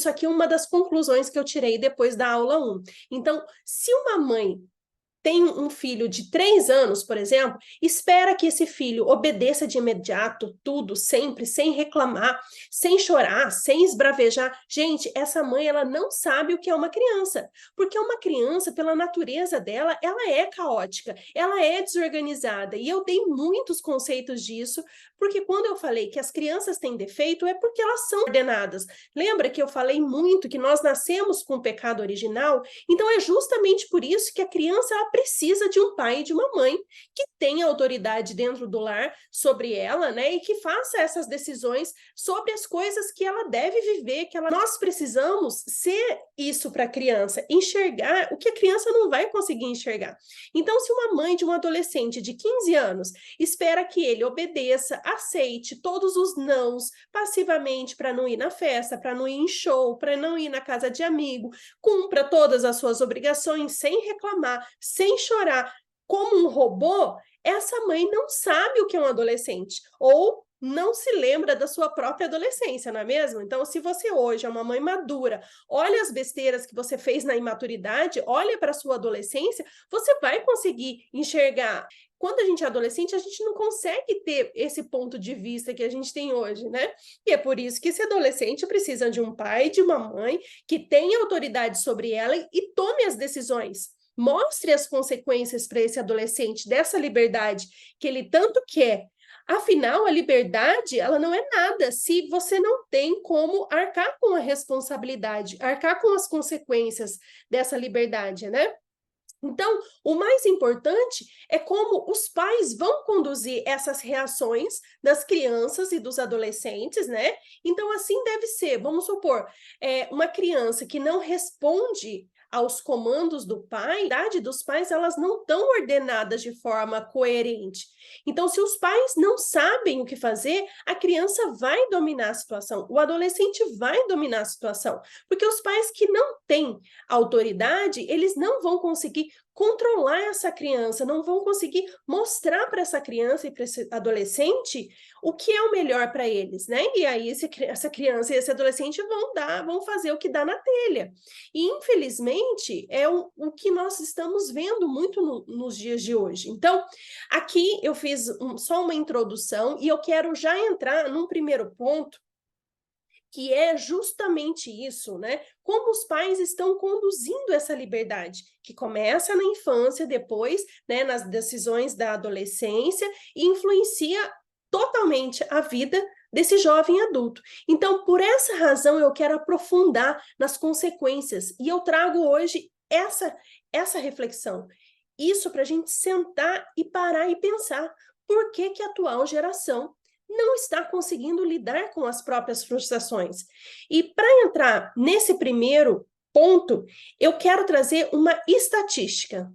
isso aqui é uma das conclusões que eu tirei depois da aula 1. Então, se uma mãe tem um filho de 3 anos, por exemplo, espera que esse filho obedeça de imediato tudo, sempre, sem reclamar, sem chorar, sem esbravejar. Gente, essa mãe, ela não sabe o que é uma criança, porque uma criança, pela natureza dela, ela é caótica, ela é desorganizada, e eu dei muitos conceitos disso, porque quando eu falei que as crianças têm defeito, é porque elas são ordenadas. Lembra que eu falei muito que nós nascemos com o pecado original? Então é justamente por isso que a criança ela precisa de um pai e de uma mãe que tenha autoridade dentro do lar sobre ela, né, e que faça essas decisões sobre as coisas que ela deve viver, nós precisamos ser isso para a criança, enxergar o que a criança não vai conseguir enxergar. Então, se uma mãe de um adolescente de 15 anos espera que ele obedeça, aceite todos os nãos passivamente para não ir na festa, para não ir em show, para não ir na casa de amigo, cumpra todas as suas obrigações sem reclamar, sem chorar, como um robô, essa mãe não sabe o que é um adolescente, ou não se lembra da sua própria adolescência, não é mesmo? Então, se você hoje é uma mãe madura, olha as besteiras que você fez na imaturidade, olha para a sua adolescência, você vai conseguir enxergar. Quando a gente é adolescente, a gente não consegue ter esse ponto de vista que a gente tem hoje, né? E é por isso que esse adolescente precisa de um pai, de uma mãe, que tenha autoridade sobre ela e tome as decisões. Mostre as consequências para esse adolescente dessa liberdade que ele tanto quer. Afinal, a liberdade, ela não é nada se você não tem como arcar com a responsabilidade, arcar com as consequências dessa liberdade, né? Então, o mais importante é como os pais vão conduzir essas reações das crianças e dos adolescentes, né? Então, assim deve ser. Vamos supor, uma criança que não responde aos comandos do pai, a idade dos pais, elas não estão ordenadas de forma coerente. Então, se os pais não sabem o que fazer, a criança vai dominar a situação, o adolescente vai dominar a situação, porque os pais que não têm autoridade, eles não vão conseguir controlar essa criança, não vão conseguir mostrar para essa criança e para esse adolescente o que é o melhor para eles, né? E aí essa criança e esse adolescente vão fazer o que dá na telha. E infelizmente é o que nós estamos vendo muito nos dias de hoje. Então, aqui eu fiz só uma introdução e eu quero já entrar num primeiro ponto que é justamente isso, né? Como os pais estão conduzindo essa liberdade, que começa na infância, depois, né, nas decisões da adolescência e influencia totalmente a vida desse jovem adulto. Então, por essa razão, eu quero aprofundar nas consequências e eu trago hoje essa reflexão. Isso para a gente sentar e parar e pensar por que a atual geração não está conseguindo lidar com as próprias frustrações. E para entrar nesse primeiro ponto, eu quero trazer uma estatística.